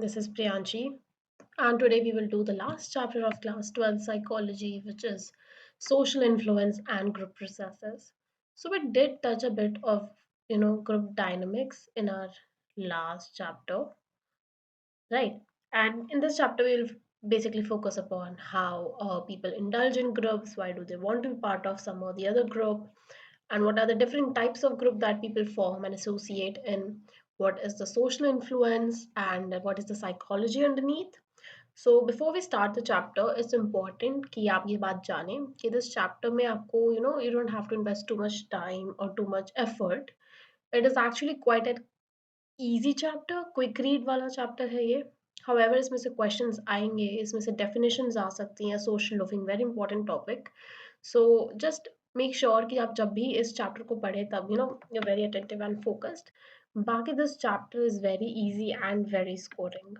this is Priyanshi, and today we will do the last chapter of class 12 psychology, which is social influence and group processes. So we did touch a bit of group dynamics in our last chapter, right? And in this chapter, we'll basically focus upon how people indulge in groups, why do they want to be part of some or the other group, and what are the different types of group that people form and associate in, what is the social influence, and what is the psychology underneath. So before we start the chapter, it's important कि आप ये बात जानें कि this chapter में आपको you don't have to invest too much time or too much effort. It is actually quite an easy chapter, quick read वाला chapter है ये. However, इसमें से क्वेश्चंस आएंगे, इसमें से डेफिनेशंस आ सकती हैं. Social loafing very important topic. So just make sure कि आप जब भी इस चैप्टर को पढ़े तब you very attentive and focused. बाकी this chapter is very easy and very scoring.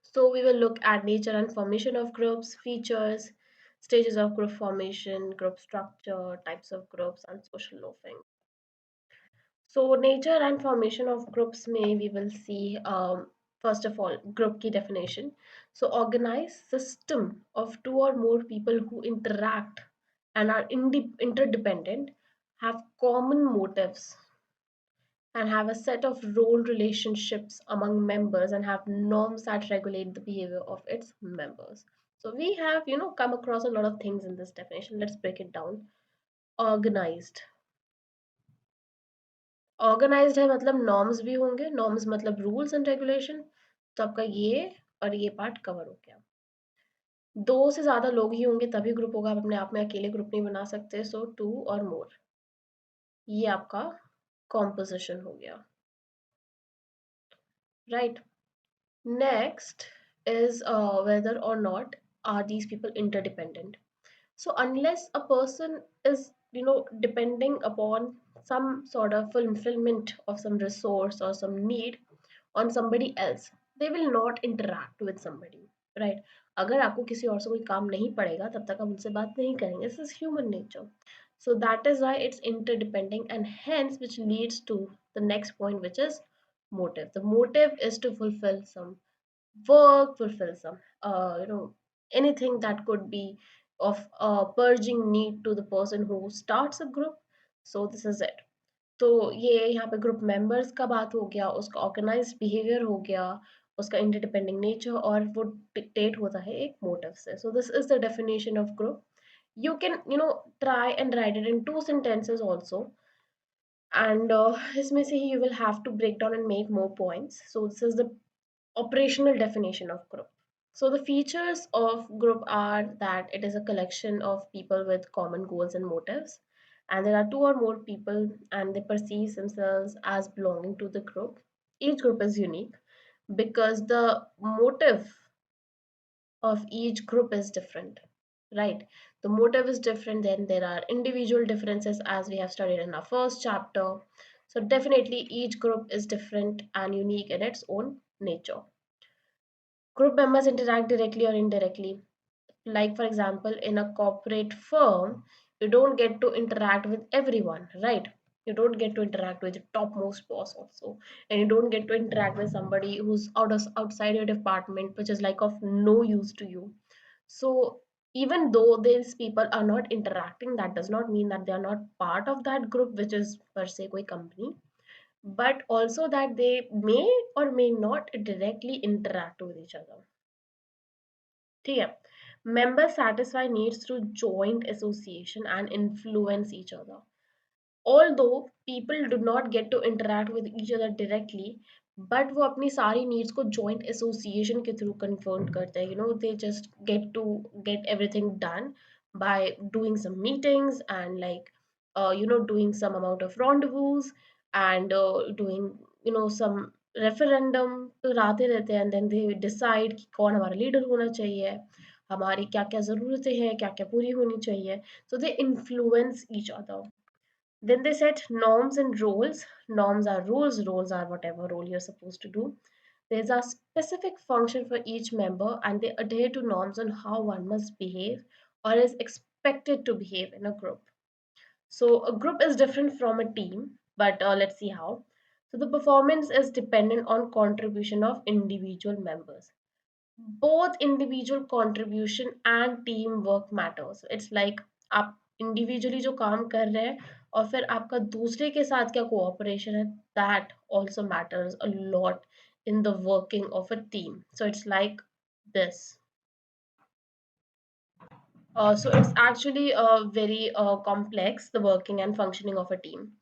So we will look at nature and formation of groups, features, stages of group formation, group structure, types of groups, and social loafing. So nature and formation of groups may we will see first of all group key definition. So organized system of two or more people who interact and are interdependent, have common motives, and have a set of role relationships among members and have norms that regulate the behavior of its members. So we have come across a lot of things in this definition. Let's break it down. Organized. Organized है मतलब norms भी होंगे. Norms मतलब rules and regulation. तो आपका ये और ये पार्ट कवर हो गया. दो से ज्यादा लोग ही होंगे तभी ग्रुप होगा. आप अपने आप में अकेले ग्रुप नहीं बना सकते. सो टू और मोर, ये आपका कॉम्पोजिशन हो गया, right. Next is whether or not are these people interdependent. So unless a person is depending upon some sort of fulfillment of some resource or some need on somebody else, they will not interact with somebody, right? अगर आपको किसी और से कोई काम नहीं पड़ेगा तब तक आप उनसे बात नहीं करेंगे. This is human nature. So that is why it's interdepending, and hence which leads to the next point, which is motive. The motive is to fulfill some work, fulfill some anything that could be of a purging need to the person who starts a group. So this is it. तो ये यहाँ पे group members का बात हो गया, उसका organised behaviour हो गया, उसका इंटरडिपेंडिंग नेचर, और वो डिक्टेट होता है एक मोटिव से. सो this is the definition of group. You can try and write it in two sentences also, and इसमें से ही you will have to break down and make more points. So this is the operational definition of group. So the features of group are that it is a collection of people with common goals and motives, and there are two or more people and they perceive themselves as belonging to the group. Each group is unique because the motive of each group is different, right? The motive is different, then there are individual differences as we have studied in our first chapter. So definitely each group is different and unique in its own nature. Group members interact directly or indirectly. Like, for example, in a corporate firm, you don't get to interact with everyone, right? You don't get to interact with the topmost boss also, and you don't get to interact with somebody who's outside your department, which is like of no use to you. So even though these people are not interacting, that does not mean that they are not part of that group, which is per se koi company, but also that they may or may not directly interact with each other. ठीक है. Members satisfy needs through joint association and influence each other. Although people do not get to interact with each other directly, but वो अपनी सारी needs को joint association के through confront करते हैं. They just get to get everything done by doing some meetings and like doing some amount of rendezvous and doing some referendum कराते रहते हैं, and then they decide कि कौन हमारा लीडर होना चाहिए, हमारी क्या क्या ज़रूरतें हैं, क्या क्या पूरी होनी चाहिए. So they influence each other. Then they set norms and roles. Norms are rules, roles are whatever role you're supposed to do. There's a specific function for each member, and they adhere to norms on how one must behave or is expected to behave in a group. So, a group is different from a team, but let's see how. So the performance is dependent on contribution of individual members. Both individual contribution and team work matters. It's like आप individually जो काम कर रहे हैं और फिर आपका दूसरे के साथ क्या cooperation है, that also matters a lot in the working of a team. So it's like this. So it's actually very complex, the working and functioning of a team.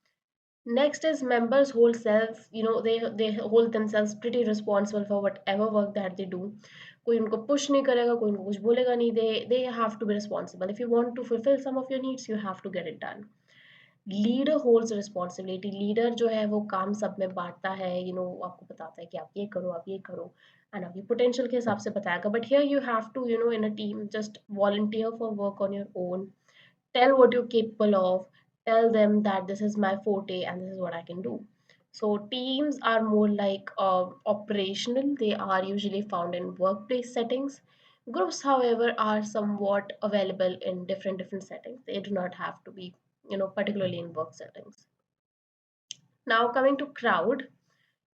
Next is members hold self, they hold themselves pretty responsible for whatever work that they do. कोई उनको push नहीं करेगा, कोई उनको कुछ बोलेगा नहीं. They have to be responsible. If you want to fulfill some of your needs, you have to get it done. Leader holds responsibility. Leader जो है वो काम सब में बांटता है, आपको बताता है कि आप ये करो, आप ये करो, एंड आपकी पोटेंशियल के हिसाब से बताएगा. But here you have to, in a team, just volunteer for work on your own. Tell what you're capable of. Tell them that this is my forte and this is what I can do. So teams are more like operational. They are usually found in workplace settings. Groups, however, are somewhat available in different settings. They do not have to be, particularly in work settings. Now coming to crowd,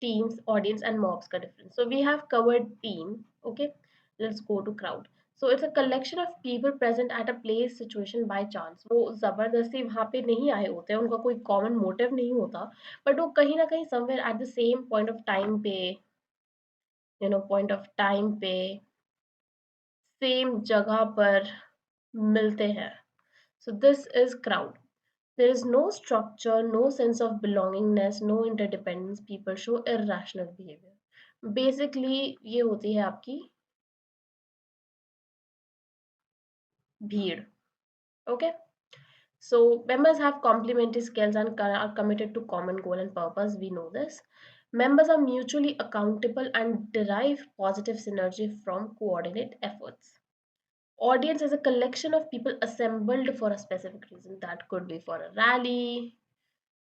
teams, audience, and mobs ka difference. So we have covered team. Okay, let's go to crowd. So it's a collection of people present at a place situation by chance. वो जबरदस्ती वहाँ पे नहीं आए होते हैं, उनका कोई common motive नहीं होता, but वो कहीं ना कहीं somewhere at the same point of time पे same जगह पर मिलते हैं. So this is crowd. There is no structure, no sense of belongingness, no interdependence. People show irrational behavior. Basically ये होती है आपकी भीड़. Okay, so members have complementary skills and are committed to common goal and purpose. We know this. Members are mutually accountable and derive positive synergy from coordinate efforts. Audience is a collection of people assembled for a specific reason. That could be for a rally,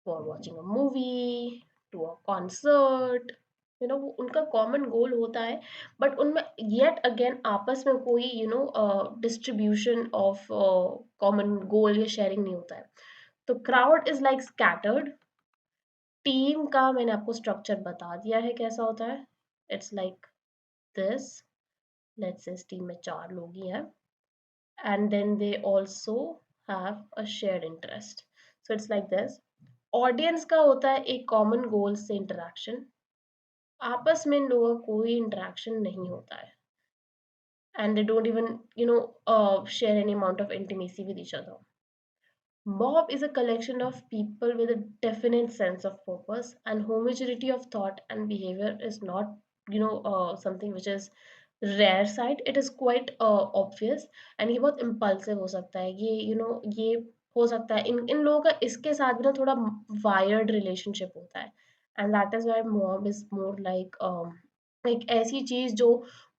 for watching a movie, to a concert. उनका common goal होता है, but उनमें yet again आपस में कोई distribution of common goal या sharing नहीं होता है. तो crowd is like scattered. Team का मैंने आपको स्ट्रक्चर बता दिया है कैसा होता है. It's like this. Let's say इस टीम में 4 लोग ही हैं, and then they also have a shared interest. So it's like this. Audience का होता है एक कॉमन गोल से इंटरेक्शन. आपस में इन लोगों का कोई इंटरेक्शन नहीं होता है, and they don't even share any amount of intimacy with each other. Mob is a collection of people with a definite sense of purpose, and homogeneity of thought and behavior is not, something which is rare side. It is quite obvious. And ये बहुत impulsive हो सकता है, ये हो सकता है इन इन लोगों का इसके साथ भी ना थोड़ा wired relationship होता है. And that is why mob is more like एक ऐसी चीज जो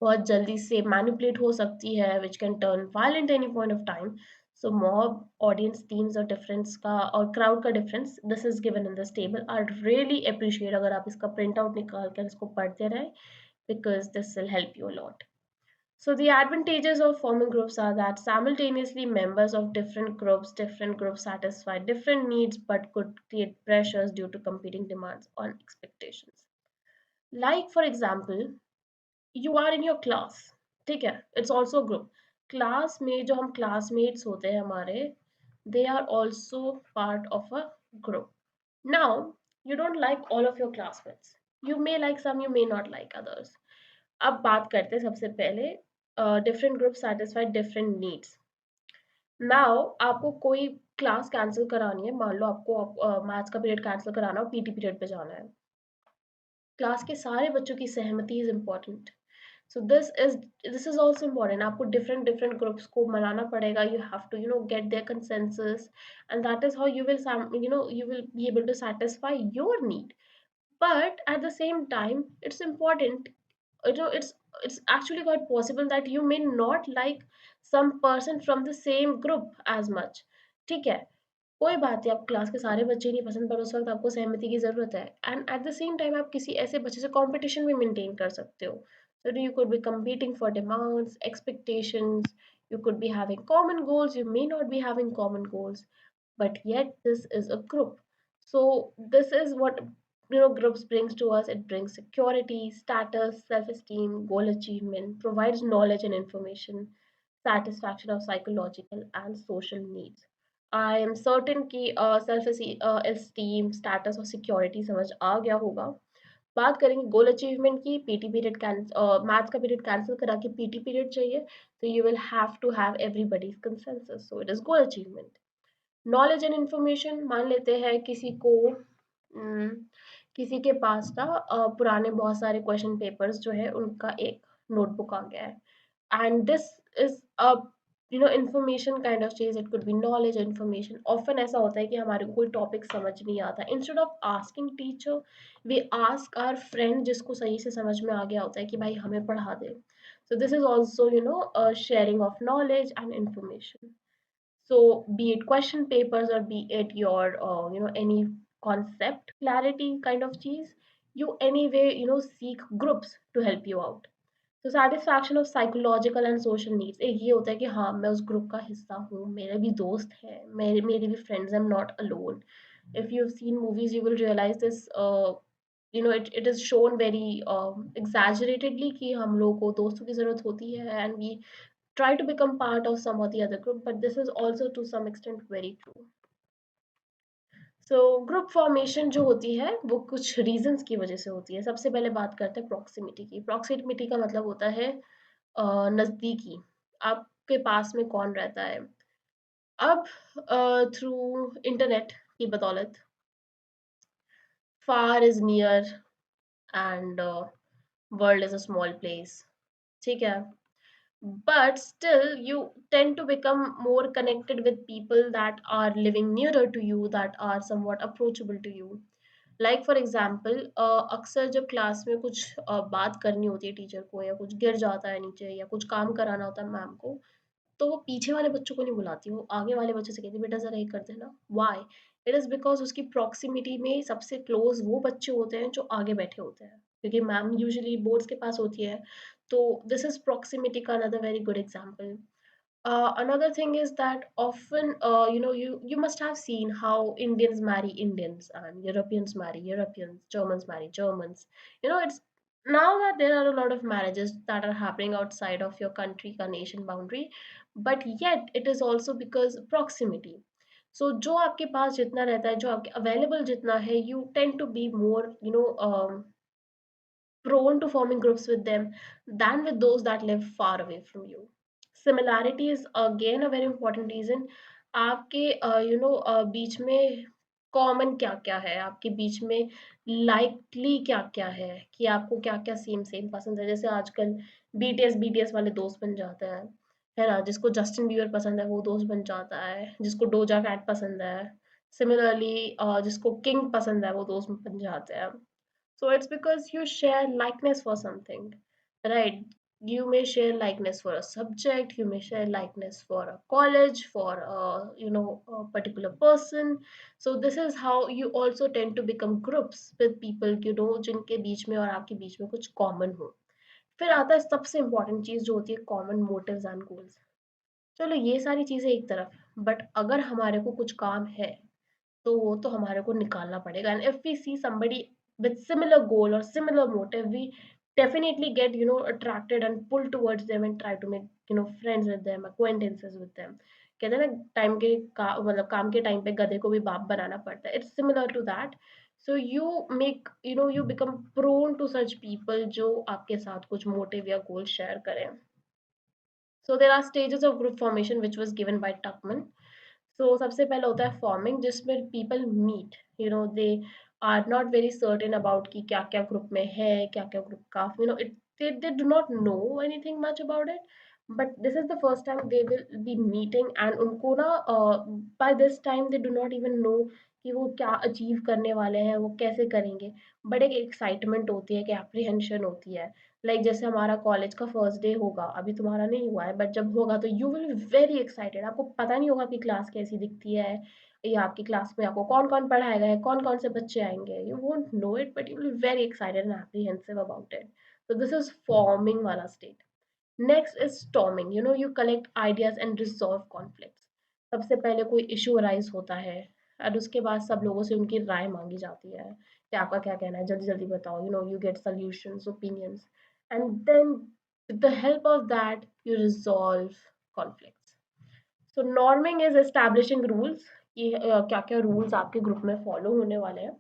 बहुत जल्दी से manipulate हो सकती है, which can turn violent any point of time. So mob, audience, teams और difference का और crowd का difference, this is given in this table. I'd really appreciate अगर आप इसका print out निकाल कर इसको पढ़ते रहें, because this will help you a lot. So the advantages of forming groups are that simultaneously members of different groups satisfy different needs but could create pressures due to competing demands on expectations. Like for example, you are in your class, ठीक है, it's also a group. Class में जो हम classmates होते हैं हमारे, they are also part of a group. Now you don't like all of your classmates, you may like some, you may not like others. अब बात करते हैं सबसे पहले different group satisfy different needs. Now आपको कोई क्लास कैंसिल करानी है, मान लो आपको मैथ्स का पीरियड कैंसिल कराना हो, पीटी पीरियड पे जाना है. क्लास के सारे बच्चों की सहमति is important. So this is also important. आपको डिफरेंट डिफरेंट ग्रुप्स को मनाना पड़ेगा. You have to get their consensus, and that is how you will be able to satisfy your need. But at the same time, it's important, it's actually quite possible that you may not like some person from the same group as much. ठीक है, कोई बात नहीं, आप class के सारे बच्चे नहीं पसंद, पर उस वक्त आपको सहमति की जरूरत है. And at the same time आप किसी ऐसे बच्चे से कंपटीशन भी मेंटेन कर सकते हो. So you could be competing for demands, expectations, you could be having common goals, you may not be having common goals, but yet this is a group. So this is what groups brings to us, it brings security, status, self-esteem, goal achievement, provides knowledge and information, satisfaction of psychological and social needs. I am certain कि self esteem, status और security समझ आ गया होगा. बात करेंगे goal achievement की. PT period maths का period cancel करा के पीटी पीरियड चाहिए, तो you will have to have everybody's consensus, so it is goal achievement. Knowledge and information, मान लेते हैं किसी को किसी के पास ना पुराने बहुत सारे क्वेश्चन पेपर्स जो है उनका एक नोटबुक आ गया है, and this is a information kind of चीज. It could be knowledge information. Often ऐसा होता है कि हमारे को कोई टॉपिक समझ नहीं आता, instead of asking teacher we ask our friend जिसको सही से समझ में आ गया होता है कि भाई हमें पढ़ा दे. So this is also sharing of knowledge and information. So be it question papers or be it your any concept clarity kind of cheese, you anyway seek groups to help you out. तो satisfaction of psychological and social needs, एक ये होता है कि हाँ मैं उस group का हिस्सा हूँ, मेरे भी दोस्त हैं, मेरे मेरे भी friends, I am not alone. If you've seen movies you will realize this, it is shown very exaggeratedly कि हम लोग को दोस्तों की जरूरत होती है, and we try to become part of some or the other group, but this is also to some extent very true. So group formation जो होती है वो कुछ रीजंस की वजह से होती है. सबसे पहले बात करते हैं प्रॉक्सिमिटी की. प्रॉक्सिमिटी का मतलब होता है नजदीकी. आपके पास में कौन रहता है. अब थ्रू इंटरनेट की बदौलत far is near and world is a small place. ठीक है. But still you tend to become more connected with people that are living nearer to you, that are somewhat approachable to you. Like for example, अक्सर जब class में कुछ बात करनी होती है टीचर को, या कुछ गिर जाता है नीचे, या कुछ काम कराना होता है मैम को, तो वो पीछे वाले बच्चों को नहीं बुलाती, वो आगे वाले बच्चे से कहती है बेटा जरा ये कर देना. वाई? इट इज बिकॉज उसकी प्रॉक्सिमिटी में सबसे क्लोज वो बच्चे होते हैं जो आगे बैठे होते हैं, क्योंकि मैम यूजुअली बोर्ड्स के पास होती है. तो दिस इज प्रॉक्सिमिटी का another very good example. Another thing is that often, you must have seen how Indians marry Indians and Europeans marry Europeans, Germans marry Germans. It's now that there are a lot of marriages that are happening outside of your country, ka nation boundary, but yet it is also because proximity. So जो आपके पास जितना रहता है, जो आपके available जितना है, you tend to be more, prone to forming groups with them than with those that live far away from you. Similarity is again a very important reason. आपके बीच में कॉमन क्या क्या है, आपके बीच में लाइकली क्या क्या है, कि आपको क्या क्या सेम सेम पसंद है. जैसे आजकल बीटीएस बीटीएस वाले दोस्त बन जाते हैं, है ना. जिसको जस्टिन बीबर पसंद है वो दोस्त बन जाता है, जिसको डोजा कैट पसंद है. सिमिलरली जिसको किंग पसंद है वो दोस्त बन जाते हैं. So it's because you share likeness for something, right? You may share likeness for a subject, you may share likeness for a college, for a particular person. So this is how you also tend to become groups with people, जिनके बीच में और आपके बीच में कुछ common हो. फिर आता है सबसे important चीज जो होती है common motives and goals. चलो ये सारी चीजें एक तरफ, but अगर हमारे को कुछ काम है तो वो तो हमारे को निकालना पड़ेगा. And if we see somebody with similar goal or similar motive, we definitely get attracted and pulled towards them and try to make friends with them, acquaintances with them. कहते हैं ना टाइम के मतलब काम के टाइम पे गधे को भी बाप बनाना पड़ता है. It's similar to that. So you make you become prone to such people जो आपके साथ कुछ मोटिव या गोल शेयर करें. So there are stages of group formation which was given by Tuckman. सो सबसे पहले होता है फॉर्मिंग, जिसमें people meet, they are not very certain about कि क्या क्या ग्रुप में है, क्या क्या ग्रुप का, it they do not know anything much about it, but this is the first time they will be meeting, and उनको ना by this time they do not even know कि वो क्या अचीव करने वाले हैं, वो कैसे करेंगे. बट एक एक्साइटमेंट होती है, कि एप्रीहेंशन होती है. जैसे हमारा कॉलेज का फर्स्ट डे होगा, अभी तुम्हारा नहीं हुआ है, बट जब होगा तो you will be very excited. आपको पता नहीं होगा आपकी क्लास कैसी दिखती है, या आपकी क्लास में आपको कौन कौन पढ़ाएगा है, कौन कौन से बच्चे आएंगे. You won't know it, but you will be very excited and apprehensive about it. So this is forming wala state. Next is storming. You collect ideas and resolve conflicts. सबसे पहले कोई issue arise होता है, और उसके बाद सब लोगों से उनकी राय मांगी जाती है कि आपका क्या कहना है, जल्दी जल्दी बताओ, you get solutions, opinions, and then with the help of that you resolve conflicts. So norming is establishing rules कि क्या क्या रूल्स आपके ग्रुप में फॉलो होने वाले हैं,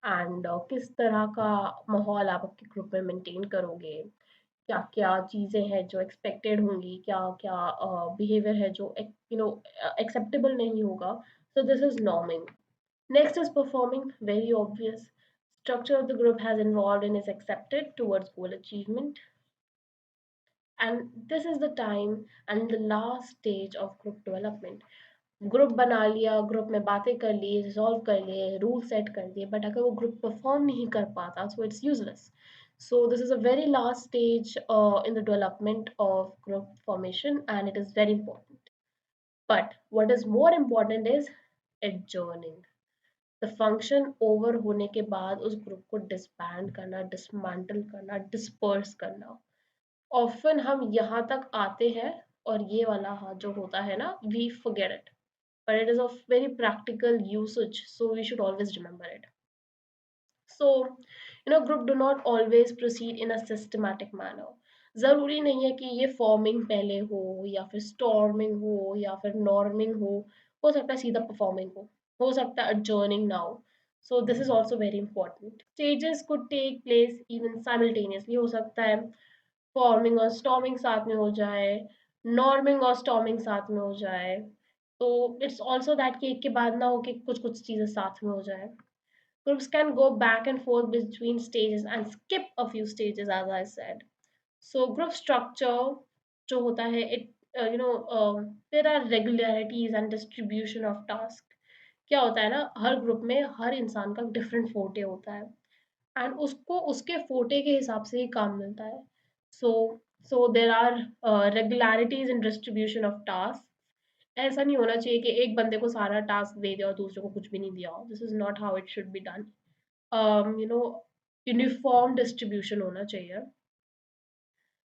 एंड किस तरह का माहौल आप आपके ग्रुप में मेंटेन करोगे, क्या क्या चीज़ें हैं जो एक्सपेक्टेड होंगी, क्या क्या बिहेवियर है जो एक्सेप्टेबल नहीं होगा. सो this is norming. Next is performing, very obvious. Structure of the group has involved and is accepted towards goal achievement. And this is the time and the last stage of group development. Group बना लिया, group में बातें कर ली, resolve कर लिए, rule set कर दिए, but अगर वो ग्रुप परफॉर्म नहीं कर पाता, so it's useless. So this is a very last stage in the development of group formation, and it is very important. But what is more important is adjourning. The function over होने के बाद उस group को disband करना, dismantle करना, disperse करना. Often हम यहाँ तक आते हैं और ये वाला हाथ जो होता है ना, we forget it, but it is of very practical usage, so we should always remember it. So group do not always proceed in a systematic manner. जरूरी नहीं है कि ये फॉर्मिंग पहले हो, या फिर स्टॉर्मिंग हो, या फिर नॉर्मिंग हो सकता है सीधा परफॉर्मिंग हो सकता है adjourning now. So this is also very important. Stages could take place even simultaneously. हो सकता है फॉर्मिंग और स्टॉर्मिंग साथ में हो जाए, नॉर्मिंग और स्टॉर्मिंग साथ में हो जाए. तो इट्स ऑल्सो दैट कि एक के बाद ना हो कि कुछ कुछ चीजें साथ में हो जाए. Groups can go back and forth between stages and skip a few stages, as I said. So group structure जो होता है, it there are regularities and distribution of task. क्या होता है ना, हर ग्रुप में हर इंसान का डिफरेंट फोटे होता है, एंड उसको उसके फोटे के हिसाब से ही काम मिलता है. So so there are regularities in distribution of task. ऐसा नहीं होना चाहिए कि एक बंदे को सारा टास्क दे दिया और दूसरे को कुछ भी नहीं दिया. This is not how it should be done. You know uniform distribution होना चाहिए.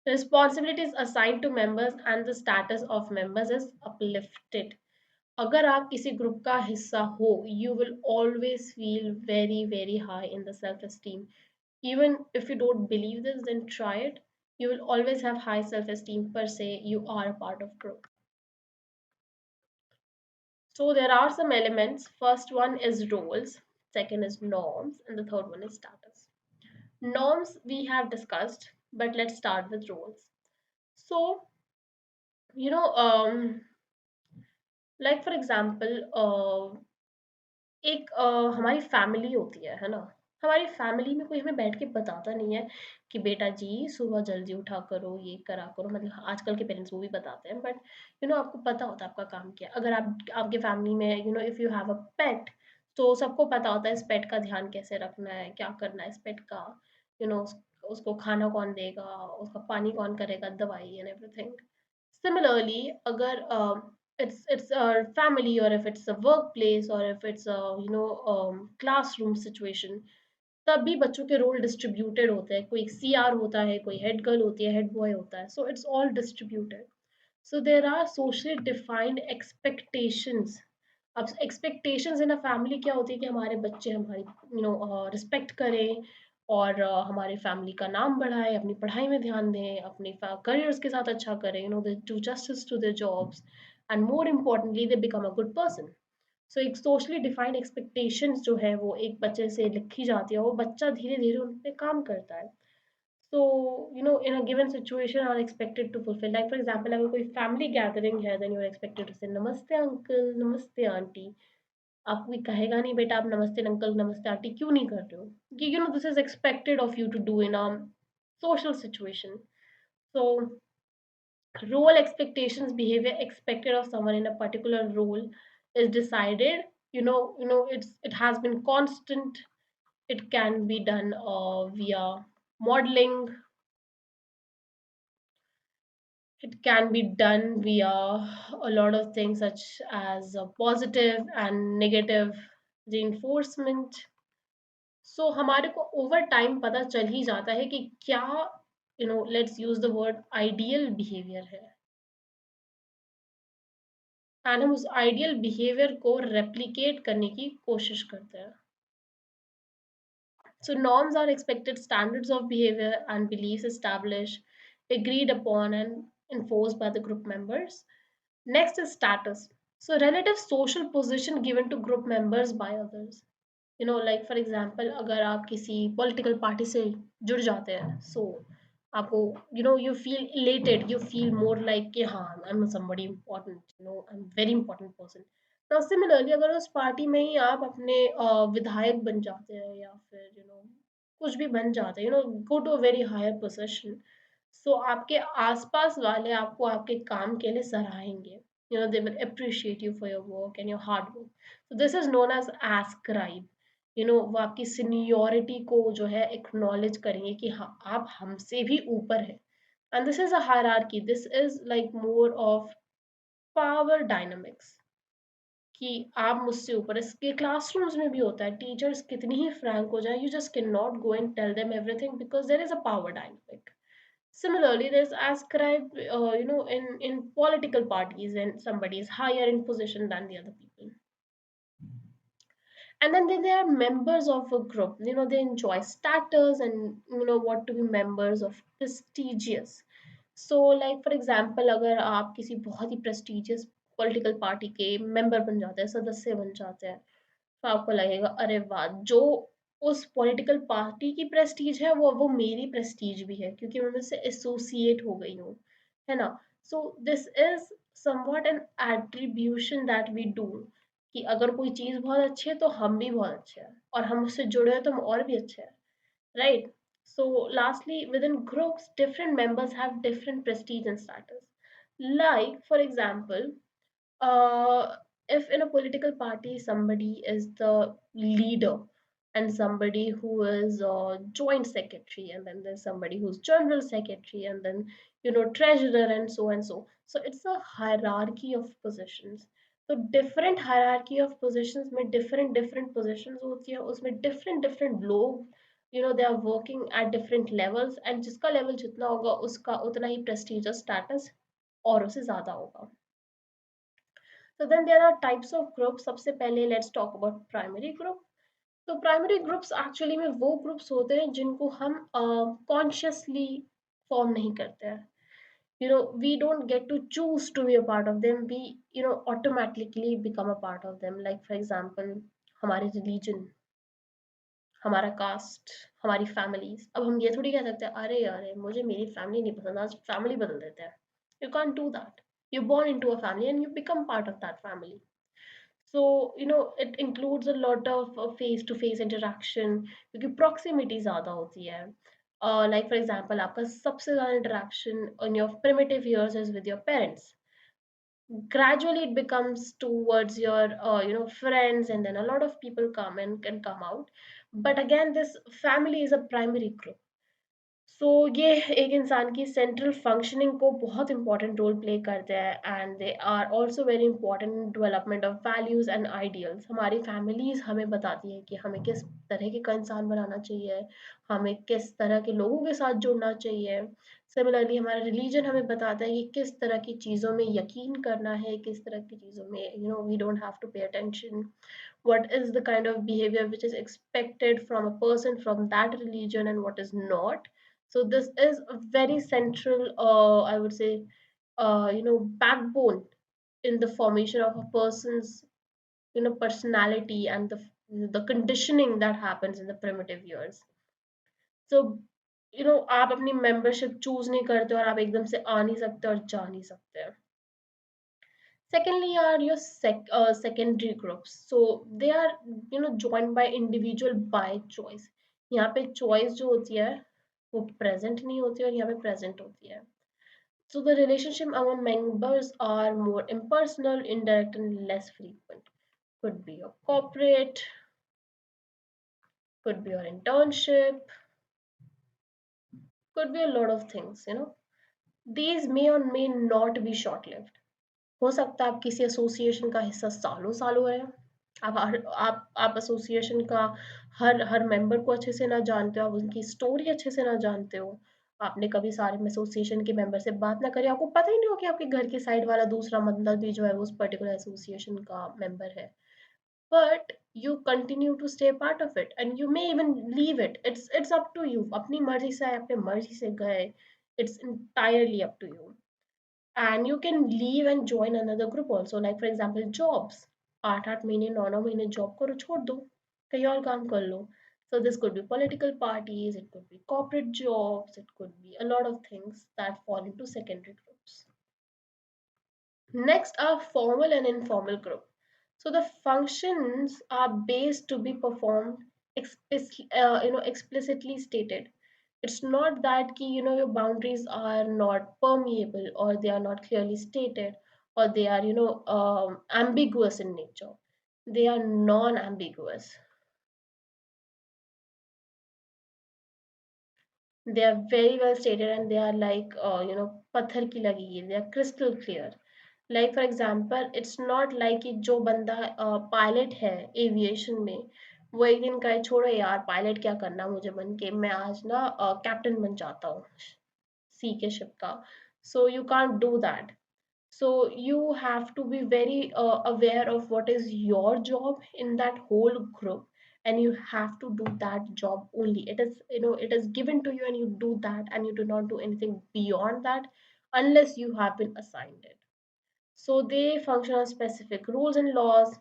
Responsibilities assigned to members and the status of members is uplifted. अगर आप किसी ग्रुप का हिस्सा हो, you will always feel very very high in the self esteem. Even if you don't believe this, then try it. You will always have high self esteem per se. You are a part of group. So there are some elements. First one is roles, second is norms, and the third one is status. Norms we have discussed, but let's start with roles. So you know like for example, एक हमारी family होती है ना. हमारी family में कोई हमें बैठ के बताता नहीं है कि बेटा जी सुबह जल्दी उठा करो, ये करा करो. मतलब आजकल के पेरेंट्स वो भी बताते हैं, बट आपको पता होता है आपका काम क्या है. अगर आप आपके फैमिली में इफ यू हैव अ पेट, तो सबको पता होता है इस पेट का ध्यान कैसे रखना है, क्या करना है इस पेट का. यू नो उसको खाना कौन देगा, उसका पानी कौन करेगा, दवाई and everything. Similarly, agar it's a family, or if it's a workplace, or if it's a classroom situation, तभी बच्चों के रोल डिस्ट्रीब्यूटेड होते हैं. कोई सीआर होता है, कोई हेड गर्ल होती है, हेड बॉय होता है. So it's all distributed. So there are socially defined expectations. अब expectations in a family क्या होती है कि हमारे बच्चे हमारी रिस्पेक्ट करें, और हमारे फैमिली का नाम बढ़ाए, अपनी पढ़ाई में ध्यान दें, अपने करियर्स के साथ अच्छा करें, they do justice to their jobs, and more importantly they become a good person. So एक सोशली डिफाइंड एक्सपेक्टेशंस जो है वो एक बच्चे से लिखी जाती है, वो बच्चा धीरे धीरे उन पे काम करता है. So, in a given situation, are expected to fulfill. Like, for example, अगर कोई family gathering है, then you're expected to say, नमस्ते अंकल, नमस्ते आंटी. आप कोई कहेगा नहीं बेटा आप नमस्ते अंकल, नमस्ते आंटी क्यों नहीं कर रहे हो. This is expected of you to do in a social situation. So, role expectations, behavior expected of someone in a particular role is decided. It has been constant. It can be done via modeling. It can be done via a lot of things such as positive and negative reinforcement. So हमारे को over time पता चल ही जाता है कि क्या let's use the word ideal behavior है. And हम उस आइडियल बिहेवियर को रेप्लिकेट करने की कोशिश करते हैं. So norms are expected standards of behavior and beliefs established, agreed upon and enforced by the group members. Next is status. So relative social position given to group members by others. Like for example अगर आप किसी political party से जुड़ जाते हैं, सो आपको you feel elated, you feel more like कि हाँ, I am somebody important, I am very important person. Now similarly अगर उस पार्टी में ही आप अपने विधायक बन जाते हैं या फिर कुछ भी बन जाते हैं, go to a very higher position, so आपके आसपास वाले आपको आपके काम के लिए सराहेंगे. They will appreciate you for your work and your hard work. So this is known as ascribe. वो आपकी सीनियोरिटी को जो है एक्नॉलेज करेंगे कि हाँ, आप हमसे भी ऊपर है. And this is a hierarchy. This is like more of power dynamics कि आप मुझसे ऊपर. इसके क्लासरूम्स में भी होता है. टीचर्स कितनी ही फ्रैंक हो जाए, you just can not go and tell them everything because there is a power dynamic. Similarly, there's ascribed, in political parties when somebody is higher in position than the other people. And then they are members of a group. They enjoy status and what to be members of prestigious. So like for example, अगर आप किसी बहुत ही prestigious political party के member बन जाते हैं, सदस्य बन जाते हैं, तो आपको लगेगा अरे वाह, जो उस पॉलिटिकल पार्टी की प्रेस्टीज है वो मेरी प्रेस्टीज भी है क्योंकि मैं उससे एसोसिएट हो गई हूँ, है ना. So this is somewhat an attribution that we do कि अगर कोई चीज बहुत अच्छी है तो हम भी बहुत अच्छे हैं, और हम उससे जुड़े हैं तो हम और भी अच्छे हैं, right? So lastly, within groups different members have different prestige and status. Like for example, uh, if in a political party somebody is the leader and somebody who is a joint secretary, and then there's somebody who's general secretary, and then treasurer, and so it's a hierarchy of positions. So different hierarchy of positions में different positions होती है, उसमें different लोग, they are working at different levels, and जिसका level जितना होगा उसका उतना ही prestigious status और उसे ज्यादा होगा. So then there are types of groups. सबसे पहले let's talk about primary group. तो primary groups actually में वो groups होते हैं जिनको हम consciously form नहीं करते हैं. We don't get to choose to be a part of them. We automatically become a part of them. Like for example, हमारे religion, हमारा कास्ट, हमारी फैमिलीज. अब हम ये थोड़ी कह सकते हैं अरे अरे मुझे मेरी फैमिली नहीं पसंद, आज फैमिली बदल देते हैं. You can't do that. You born into a family and you become part of that family. So it includes a lot of face to face interaction क्योंकि proximity ज़्यादा होती है. Like for example, आपका सबसे ज़्यादा interaction in your primitive years is with your parents. Gradually it becomes towards your friends, and then a lot of people come and can come out. But again, this family is a primary group. सो ये एक इंसान की central functioning को बहुत important role play करते हैं, and they are also very important in development of values and ideals. हमारी families हमें बताती है कि हमें किस तरह का इंसान बनाना चाहिए, हमें किस तरह के लोगों के साथ जुड़ना चाहिए. सिमिलरली हमारा रिलीजन हमें बताता है कि किस तरह की चीज़ों में यकीन करना है, किस तरह की चीज़ों में we don't have to pay attention, what is the kind of behavior which is expected from a person from that religion and what is not. So this is a very central, I would say, backbone in the formation of a person's personality and the conditioning that happens in the primitive years. So आप अपनी membership choose नहीं करते और आप एकदम से आ नहीं सकते और जा नहीं सकते. Secondly are your secondary groups. So they are joined by individual by choice. यहाँ पे choice जो होती है वो present नहीं होती और यहाँ पे present होती है. So the relationship among members are more impersonal, indirect, and less frequent. Could be your corporate, could be your internship, could be a lot of things. These may or may not be short-lived. हो सकता है आप किसी association का हिस्सा सालों सालों रहे. आप एसोसिएशन का हर हर मेंबर को अच्छे से ना जानते हो, आप उनकी स्टोरी अच्छे से ना जानते हो, आपने कभी सारे एसोसिएशन के मेंबर से बात ना करी, आपको पता ही नहीं हो कि आपके घर के साइड वाला दूसरा बंदा भी जो है वो उस पर्टिकुलर एसोसिएशन का मेंबर है, but you continue to stay part of it and you may even leave it. It's up to you. अपनी मर्जी से आए, अपने मर्जी से गए. It's entirely up to you. And you can leave and join another group also, like for example jobs. 8 8 महीने 9 9 महीने जॉब करो, छोड़ दो, कहीं और काम कर लो. So this could be political parties, it could be corporate jobs, it could be a lot of things that fall into secondary groups. Next are formal and informal group. So the functions are based to be performed explicitly stated. It's not that your boundaries are not permeable or they are not clearly stated or they are ambiguous in nature. They are non-ambiguous. They are very well stated and they are like पत्थर की लगी है. They are crystal clear. Like for example, it's not like कि जो बंदा pilot है aviation में, वो एक दिन कहे छोड़ो यार पायलट क्या करना मुझे बन के, मैं आज ना कैप्टन बन जाता हूँ सी के शिप का. So you can't do that. So you have to be very aware of what is your job in that whole group, and you have to do that job only. It is it is given to you and you do that, and you do not do anything beyond that unless you have been assigned it. So they function on specific rules and laws,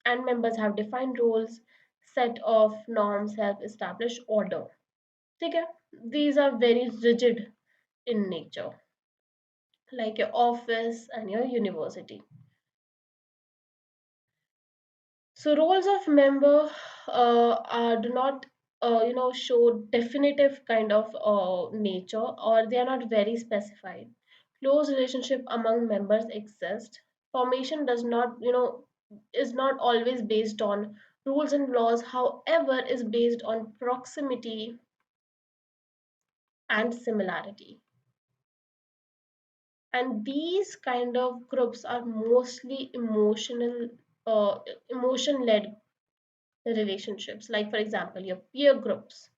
and members have defined roles, set of norms help establish order. Okay? These are very rigid in nature, like your office and your university. So roles of member do not show definitive kind of nature, or they are not very specified. Close relationship among members exist. Formation does not is not always based on rules and laws, however is based on proximity and similarity. And these kind of groups are mostly emotion led relationships, like for example your peer groups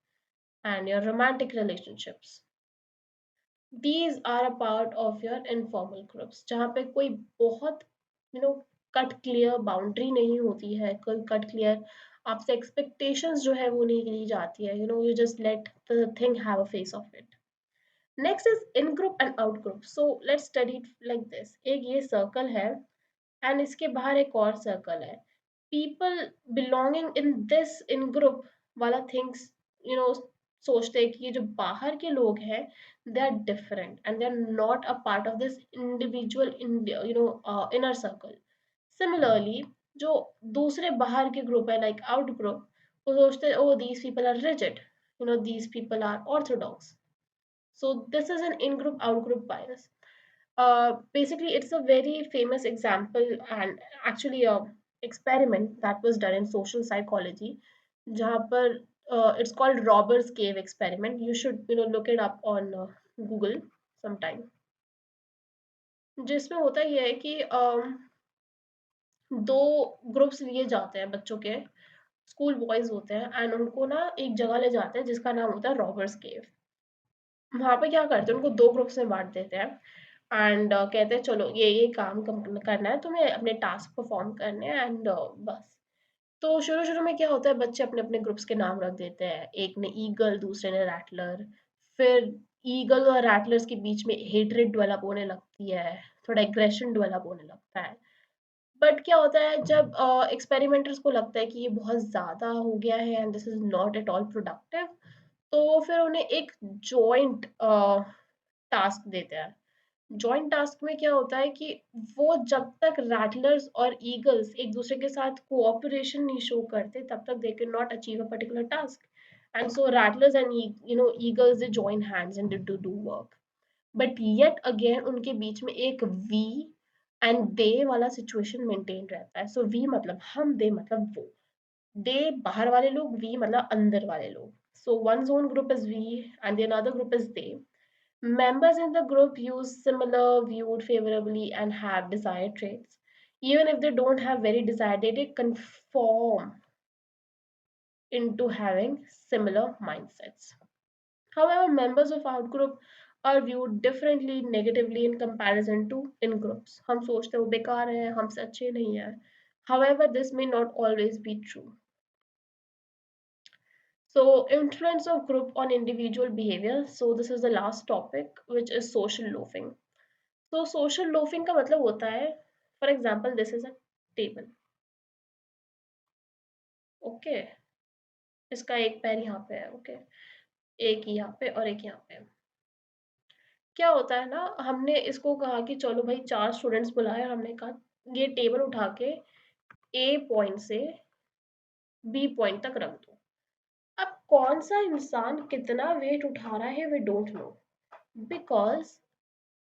and your romantic relationships. These are a part of your informal groups जहाँ पे कोई बहुत cut clear boundary नहीं होती है, कोई cut clear आपसे expectations जो है वो नहीं की जाती है. You just let the thing have a face of it. Next is in group and out group. So let's study it like this. एक ये सर्कल है एंड इसके बाहर एक और सर्कल है. People belonging in this in group वाला things सोचते हैं कि ये जो बाहर के लोग हैं they are different and they are not a part of this individual inner circle. Similarly जो दूसरे बाहर के ग्रुप है लाइक आउट ग्रुप, वो सोचते हैं oh these people are rigid, these people are orthodox. So this is an in-group out-group bias. Basically, it's a very famous example and actually a experiment that was done in social psychology. जहाँ पर it's called Robert's Cave experiment. You should look it up on Google sometime. जिसमें होता यह है कि दो groups लिए जाते हैं बच्चों के, स्कूल बॉयज होते हैं एंड उनको ना एक जगह ले जाते हैं जिसका नाम होता है रॉबर्ट्स केव. वहाँ पे क्या करते हैं उनको दो ग्रुप्स में बांट देते हैं एंड कहते हैं चलो ये काम करना है तुम्हें, अपने टास्क परफॉर्म करने हैं एंड बस. तो शुरू शुरू में क्या होता है बच्चे अपने अपने ग्रुप्स के नाम रख देते हैं. एक ने ईगल, दूसरे ने रैटलर. फिर ईगल और रैटलर्स के बीच में हेटरेड डेवलप होने लगती है, थोड़ा एग्रेशन डेवलप होने लगता है. बट क्या होता है जब एक्सपेरिमेंटर्स को लगता है कि ये बहुत ज़्यादा हो गया है and this is not at all productive, तो फिर उन्हें एक जॉइंट टास्क देते हैं. जॉइंट टास्क में क्या होता है कि वो जब तक रैटलर्स और ईगल्स एक दूसरे के साथ कोऑपरेशन नहीं शो करते तब तक they can not achieve a particular task. And so Rattlers and eagles they join hands and they do work. But yet again उनके बीच में एक वी एंड दे वाला सिचुएशन मेंटेन रहता है. सो वी मतलब हम, दे मतलब वो. दे बाहर वाले लोग, वी मतलब अंदर वाले लोग. So one's own group is we and the another group is they. Members in the group use similar, viewed favorably, and have desired traits. Even if they don't have very desired, they conform into having similar mindsets. However, members of outgroup are viewed differently negatively in comparison to in groups. हम सोचते हैं वो बेकार है, हमसे अच्छे नहीं है. However, this may not always be true. So, influence of group on individual behavior. So, this is the last topic, which is social loafing. So, social loafing का मतलब होता है, for example, this is a table. Okay, इसका एक पैर यहाँ पे है. ओके, एक यहाँ पे और एक यहाँ पे. क्या होता है ना, हमने इसको कहा कि चलो भाई चार स्टूडेंट्स बुलाए और हमने कहा ये टेबल उठा के ए पॉइंट से बी पॉइंट तक रख दो. अब कौन सा इंसान कितना वेट उठा रहा है we don't know, because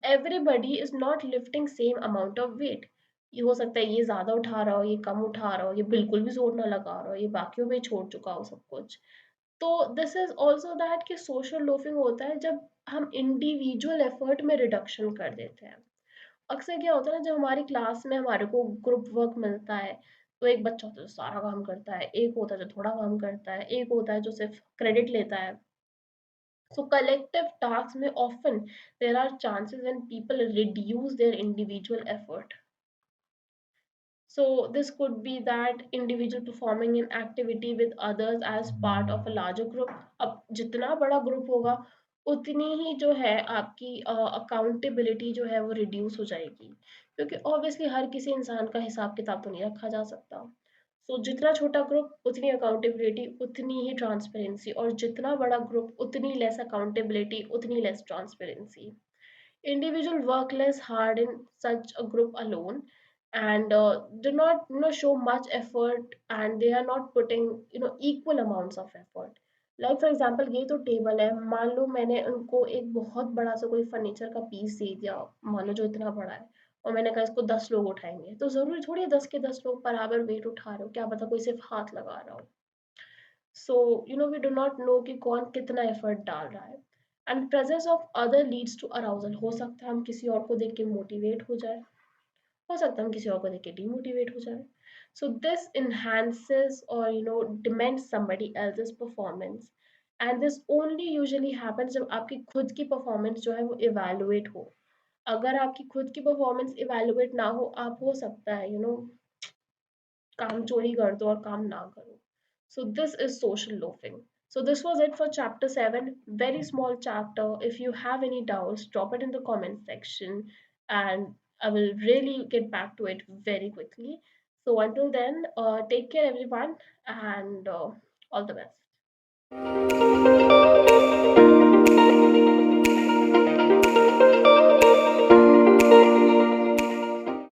everybody is not lifting same amount of weight. ये हो सकता है ये ज्यादा उठा रहा हो, ये कम उठा रहा हो, ये बिल्कुल भी जोर ना लगा रहा हो, ये बाकियों पे छोड़ चुका हो सब कुछ. तो दिस इज ऑल्सो दैट कि सोशल लोफिंग होता है जब हम इंडिविजुअल एफर्ट में रिडक्शन कर देते हैं. अक्सर क्या होता है ना, जब हमारी क्लास में हमारे को ग्रुप वर्क मिलता है, तो एक बच्चा होता है जो सारा काम करता है, एक होता है जो थोड़ा काम करता है, एक होता है जो सिर्फ क्रेडिट लेता है. So collective tasks may often there are chances when people reduce their individual effort. So this could be that individual performing an activity with others as part of a larger group. अब जितना बड़ा group होगा उतनी ही जो है आपकी accountability जो है वो रिड्यूस हो जाएगी, क्योंकि ऑब्वियसली हर किसी इंसान का हिसाब किताब तो नहीं रखा जा सकता. सो जितना छोटा ग्रुप उतनी अकाउंटेबिलिटी उतनी ही ट्रांसपेरेंसी, और जितना बड़ा ग्रुप उतनी लेस अकाउंटेबिलिटी उतनी less transparency. Individual work less hard in such a group alone, and do not show much effort, and they are not putting equal amounts of effort. Like for example, ये तो table है, मान लो मैंने उनको एक बहुत बड़ा सा कोई फर्नीचर का पीस दे दिया, मान लो जो इतना बड़ा है, और मैंने कहा इसको 10 लोग उठाएंगे, तो जरूरी थोड़ी है 10 के 10 लोग बराबर वेट उठा रहे हो, क्या पता कोई सिर्फ हाथ लगा रहा हो. So we do not know कि कौन कितना एफर्ट डाल रहा है. And presence of other leads to arousal. हो सकता है हम किसी और को देख के मोटिवेट हो जाए, हो सकता है हम किसी और को देख के डीमोटिवेट हो जाए. So this enhances or demands somebody else's performance, and this only usually happens जब आपकी खुद की परफॉर्मेंस जो है वो इवेलुएट हो. अगर आपकी खुद की परफॉर्मेंस इवेलुएट ना हो, आप हो सकता है काम चोरी कर दो और काम ना करो. So this is social loafing. So this was it for chapter 7. Very small chapter. If you have any doubts, drop it in the comment section and I will really get back to it very quickly. So until then, take care everyone, and all the best.